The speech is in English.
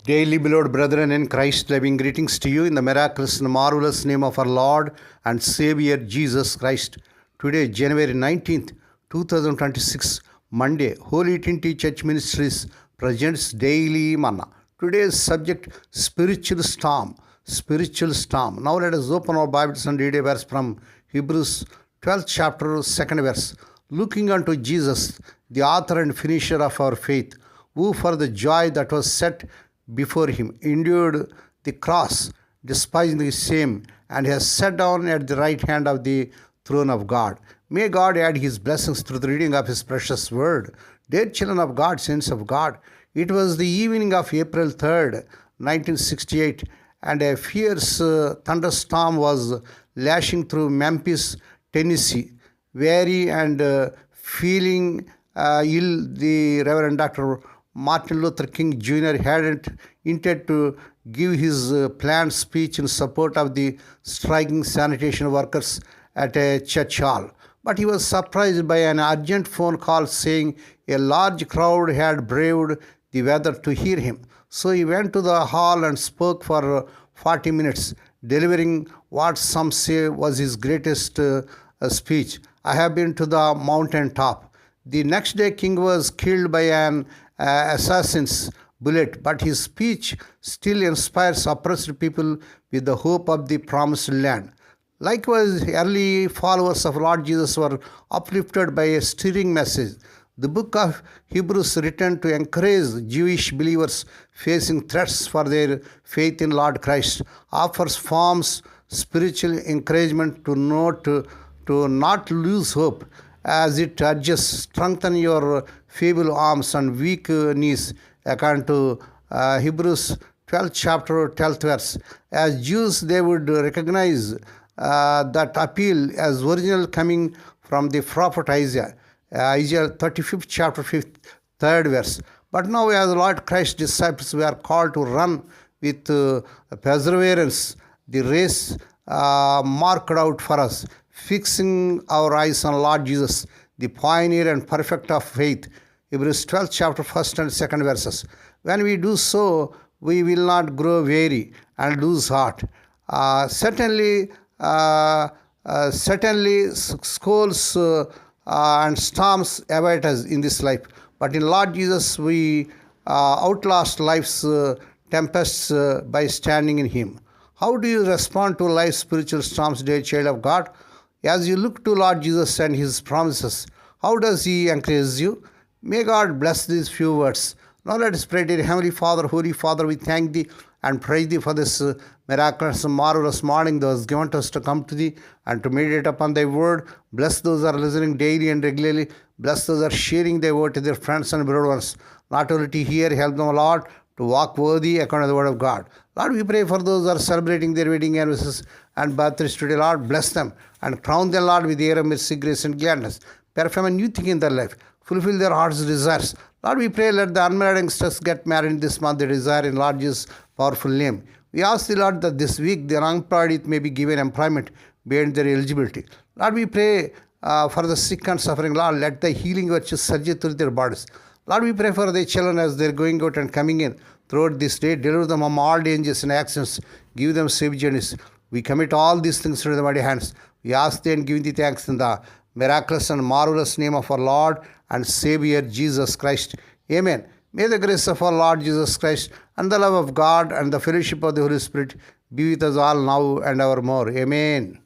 Daily, beloved brethren in Christ, loving greetings to you in the miraculous and marvelous name of our Lord and Savior Jesus Christ. Today, January 19th, 2026, Monday, Holy Trinity Church Ministries presents Daily Manna. Today's subject, Spiritual Storm. Spiritual Storm. Now let us open our Bibles and read a verse from Hebrews 12th chapter, 2nd verse. Looking unto Jesus, the author and finisher of our faith, who for the joy that was set before him endured the cross, despising the shame, and has sat down at the right hand of the throne of God. May God add his blessings through the reading of his precious word. Dear children of God, saints of God, it was the evening of April 3rd, 1968, and a fierce thunderstorm was lashing through Memphis, Tennessee. Weary and feeling ill, the Reverend Dr. Martin Luther King Jr. hadn't intended to give his planned speech in support of the striking sanitation workers at a church hall. But he was surprised by an urgent phone call saying a large crowd had braved the weather to hear him. So he went to the hall and spoke for 40 minutes, delivering what some say was his greatest speech. I have been to the mountain top. The next day, King was killed by an assassin's bullet, but his speech still inspires oppressed people with the hope of the promised land. Likewise, early followers of Lord Jesus were uplifted by a stirring message. The book of Hebrews, written to encourage Jewish believers facing threats for their faith in Lord Christ, offers farms spiritual encouragement to not lose hope, as it urges, strengthen your feeble arms and weak knees, according to Hebrews 12th chapter 12th verse. As Jews, they would recognize that appeal as original coming from the prophet Isaiah. Isaiah 35th chapter 5th, 3rd verse. But now as Lord Christ's disciples, we are called to run with perseverance the race marked out for us, fixing our eyes on Lord Jesus, the pioneer and perfect of faith. Hebrews 12th chapter 1st and 2nd verses. When we do so, we will not grow weary and lose heart. Certainly, squalls and storms await us in this life. But in Lord Jesus, we outlast life's tempests by standing in him. How do you respond to life's spiritual storms, dear child of God? As you look to Lord Jesus and his promises, how does he encourage you? May God bless these few words. Now let us pray. Dear Heavenly Father, Holy Father, we thank thee and praise thee for this miraculous and marvelous morning that was given to us to come to thee and to meditate upon thy word. Bless those who are listening daily and regularly. Bless those who are sharing thy word to their friends and beloved ones. Not only to hear, help them, Lord, to walk worthy according to the word of God. Lord, we pray for those who are celebrating their wedding anniversaries and birthdays today. Lord, bless them and crown them, Lord, with the air of mercy, grace, and gladness. Perform a new thing in their life. Fulfill their heart's desires. Lord, we pray, let the unmarried youngsters get married in this month, they desire in Lord Jesus' powerful name. We ask the Lord that this week their unemployed youth may be given employment beyond their eligibility. Lord, we pray for the sick and suffering. Lord, let the healing virtues surge through their bodies. Lord, we pray for the children as they're going out and coming in throughout this day. Deliver them from all dangers and accidents. Give them safe journeys. We commit all these things to the mighty hands. We ask thee and give thee thanks in the miraculous and marvelous name of our Lord and Savior Jesus Christ. Amen. May the grace of our Lord Jesus Christ and the love of God and the fellowship of the Holy Spirit be with us all now and evermore. Amen.